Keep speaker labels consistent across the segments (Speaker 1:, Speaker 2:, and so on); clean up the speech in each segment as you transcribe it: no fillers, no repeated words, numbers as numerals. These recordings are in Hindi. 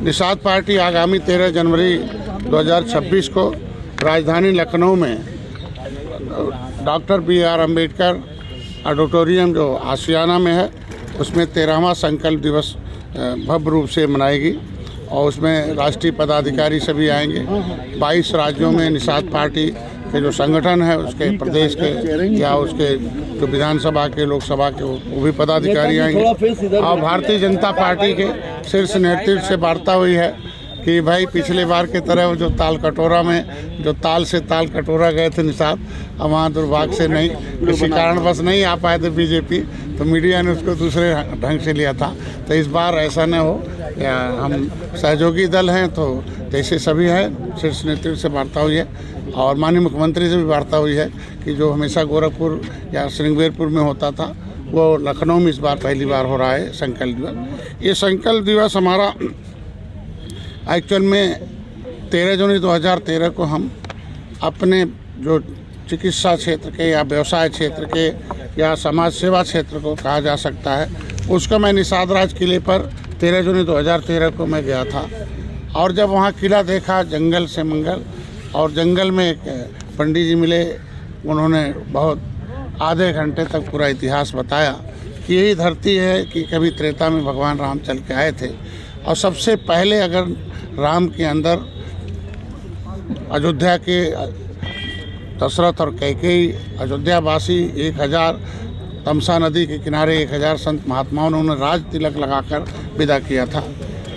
Speaker 1: निषाद पार्टी आगामी 13 जनवरी 2026 को राजधानी लखनऊ में डॉक्टर B.R. अम्बेडकर ऑडिटोरियम जो आशियाना में है उसमें 13वां संकल्प दिवस भव्य रूप से मनाएगी और उसमें राष्ट्रीय पदाधिकारी सभी आएंगे। 22 राज्यों में निषाद पार्टी के जो संगठन है उसके प्रदेश के या उसके जो विधानसभा के लोकसभा के वो भी पदाधिकारी आएंगे। और भारतीय जनता पार्टी के शीर्ष नेतृत्व से वार्ता हुई है कि भाई पिछले बार के तरह जो ताल कटोरा में जो ताल से ताल कटोरा गए थे निषाद, अब वहाँ दुर्भाग्य से नहीं किसी कारणवश नहीं आ पाए थे बीजेपी, तो मीडिया ने उसको दूसरे ढंग से लिया था। तो इस बार ऐसा न हो, या हम सहयोगी दल हैं तो जैसे सभी हैं शीर्ष नेतृत्व से वार्ता हुई है और माननीय मुख्यमंत्री से भी वार्ता हुई है कि जो हमेशा गोरखपुर या श्रृंगेरपुर में होता था वो लखनऊ में इस बार पहली बार हो रहा है संकल्प दिवस। ये संकल्प दिवस हमारा एक्चुअल में 13 जनवरी 2013 को हम अपने जो चिकित्सा क्षेत्र के या व्यवसाय क्षेत्र के या समाज सेवा क्षेत्र को कहा जा सकता है, उसको मैं निषाद राज किले पर 13 जनवरी 2013 को मैं गया था। और जब वहाँ किला देखा जंगल से मंगल, और जंगल में एक पंडित जी मिले, उन्होंने बहुत आधे घंटे तक पूरा इतिहास बताया कि यही धरती है कि कभी त्रेता में भगवान राम चल के आए थे। और सबसे पहले अगर राम के अंदर अयोध्या के दशरथ और कैकेयी अयोध्यावासी 1000 तमसा नदी के किनारे 1000 संत महात्माओं ने उन्हें राज तिलक लगाकर विदा किया था।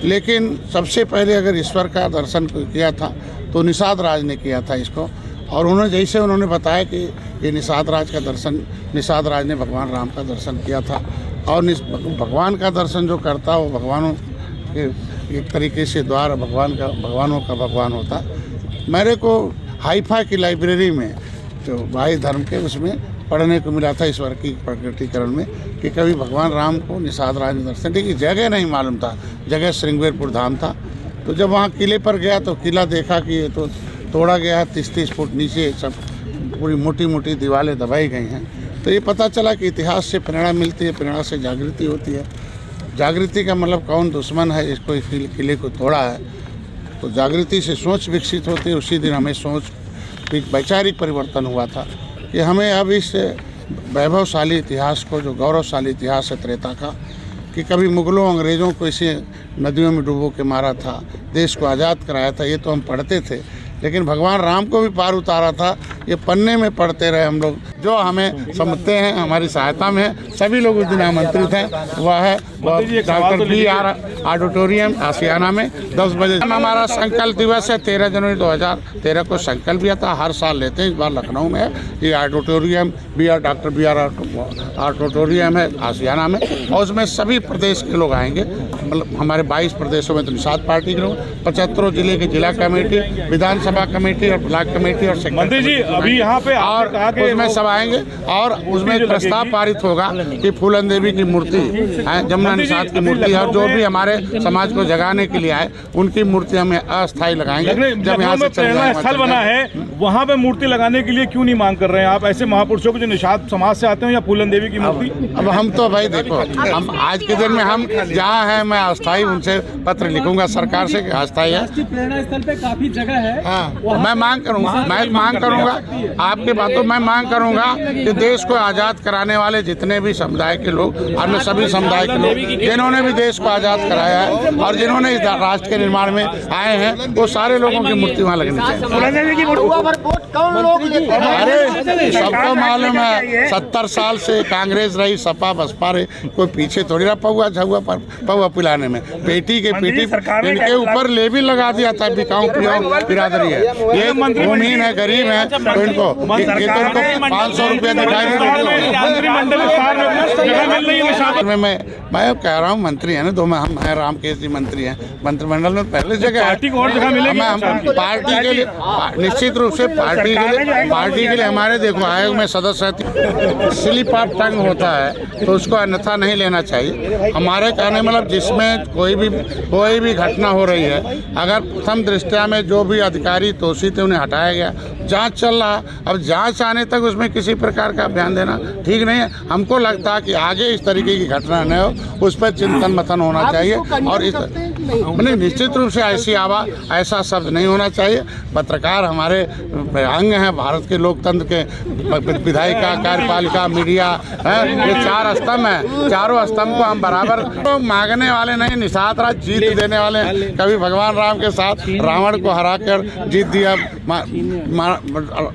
Speaker 1: लेकिन सबसे पहले अगर ईश्वर का दर्शन किया था तो निषाद राज ने किया था इसको। और उन्होंने बताया कि ये निषाद राज का दर्शन, निषाद राज ने भगवान राम का दर्शन किया था। और भगवान का दर्शन जो करता वो भगवानों के एक तरीके से द्वार भगवानों का भगवान होता। मेरे को हाईफा की लाइब्रेरी में जो भाई धर्म के उसमें पढ़ने को मिला था ईश्वर की प्रकटीकरण में कि कभी भगवान राम को निषाद राज ने दर्शन, लेकिन जगह नहीं मालूम था, जगह श्रृंगेरपुर धाम था। तो जब वहाँ किले पर गया तो किला देखा कि ये तो तोड़ा गया है, 30-30 फुट नीचे सब पूरी मोटी मोटी दीवारें दबाई गई हैं। तो ये पता चला कि इतिहास से प्रेरणा मिलती है, प्रेरणा से जागृति होती है। जागृति का मतलब कौन दुश्मन है इसको इस किले को तोड़ा है, तो जागृति से सोच विकसित होती है। उसी दिन हमें सोच वैचारिक परिवर्तन हुआ था कि हमें अब इस वैभवशाली इतिहास को, जो गौरवशाली इतिहास है त्रेता का, कि कभी मुगलों अंग्रेज़ों को इसे नदियों में डुबो के मारा था, देश को आज़ाद कराया था, ये तो हम पढ़ते थे। लेकिन भगवान राम को भी पार उतारा था, ये पन्ने में पढ़ते रहे हम लोग। जो हमें समझते हैं, हमारी सहायता में है, सभी लोग उस दिन आमंत्रित हैं। वह है डॉक्टर B.R. ऑडिटोरियम आशियाना में 10 बजे। हमारा संकल्प दिवस है 13 जनवरी 2013 को संकल्प लिया था, हर साल लेते हैं, इस बार लखनऊ में है। ये ऑडिटोरियम डॉक्टर B.R. ऑडिटोरियम है आशियाना में, और उसमें सभी प्रदेश के लोग आएंगे। मतलब हमारे 22 प्रदेशों में तो निषाद पार्टी के लोग, 75 जिले के जिला कमेटी, विधानसभा कमेटी और ब्लॉक कमेटी और
Speaker 2: मंत्री जी अभी यहाँ पे
Speaker 1: और उसमें सब आएंगे। और उसमें एक प्रस्ताव पारित होगा कि फूलन देवी की मूर्ति है, जमुना निषाद की मूर्ति, और जो भी हमारे समाज को जगाने के लिए आए उनकी मूर्ति हमें अस्थायी लगाएंगे। जब यहाँ से
Speaker 2: प्रेरणा स्थल बना है वहाँ पे मूर्ति लगाने के लिए क्यों नहीं मांग कर रहे हैं आप, ऐसे महापुरुषों को जो निषाद समाज से आते हैं, या फूलन देवी की मूर्ति?
Speaker 1: अब हम तो भाई देखो, हम आज के दिन में हम जहाँ हैं, मैं अस्थायी उनसे पत्र लिखूंगा सरकार से कि अस्थायी है।
Speaker 3: प्रेरणा स्थल पे काफी जगह है।
Speaker 1: हाँ, मैं मांग करूंगा आपकी बातों में मांग करूंगा कि देश को आज़ाद कराने वाले जितने भी समुदाय के लोग, और मैं सभी समुदाय के लोग जिन्होंने भी देश को आज़ाद कराया है और जिन्होंने इस राष्ट्र के निर्माण में आए हैं, वो सारे लोगों की मूर्ति वहाँ लगनी चाहिए। अरे सबको मालूम है, 70 साल से कांग्रेस रही, सपा बसपा रही, कोई पीछे थोड़ी रहा पौवा पिलाने में। पेटी के पेटी इनके ऊपर लेबिल लगा दिया था, बिकाऊ पियाऊ बिरादरी है, ये भूमिहीन है, गरीब है, तो इनको 500 रुपया दिखाई मैं कह रहा हूँ मंत्री है ना, तो हम हैं, रामकेश जी मंत्री हैं, मंत्रिमंडल में पहले जगह
Speaker 2: पार्टी को और जगह मिलेगी।
Speaker 1: पार्टी के लिए निश्चित रूप से पार्टी के लिए हमारे देखो आयोग में सदस्य स्लिप ऑफ टंग होता है तो उसको अन्यथा नहीं लेना चाहिए। हमारे कहने मतलब जिसमें कोई भी घटना हो रही है, अगर प्रथम दृष्टया में जो भी अधिकारी अधिकारी दोषी थे उन्हें हटाया गया, जांच चल रहा। अब जांच आने तक उसमें किसी प्रकार का बयान देना ठीक नहीं है। हमको लगता है कि आगे इस तरीके की घटना न हो, उस पर चिंतन मंथन होना चाहिए और इस नहीं, निश्चित रूप से ऐसा शब्द नहीं होना चाहिए। पत्रकार हमारे अंग हैं भारत के लोकतंत्र के, विधायिका, कार्यपालिका, मीडिया है, ये 4 स्तंभ हैं। चारों स्तंभ को हम बराबर तो मांगने वाले नहीं, निषाद राज जीत देने वाले हैं। कभी भगवान राम के साथ रावण को हराकर जीत दिया,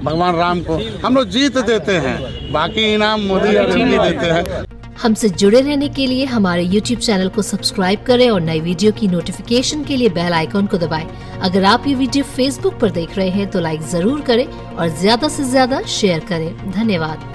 Speaker 1: भगवान राम को हम लोग जीत देते हैं, बाकी इनाम मोदी और योगी देते हैं।
Speaker 4: हमसे जुड़े रहने के लिए हमारे YouTube चैनल को सब्सक्राइब करें और नई वीडियो की नोटिफिकेशन के लिए बेल आइकॉन को दबाएं। अगर आप ये वीडियो Facebook पर देख रहे हैं तो लाइक जरूर करें और ज्यादा से ज्यादा शेयर करें। धन्यवाद।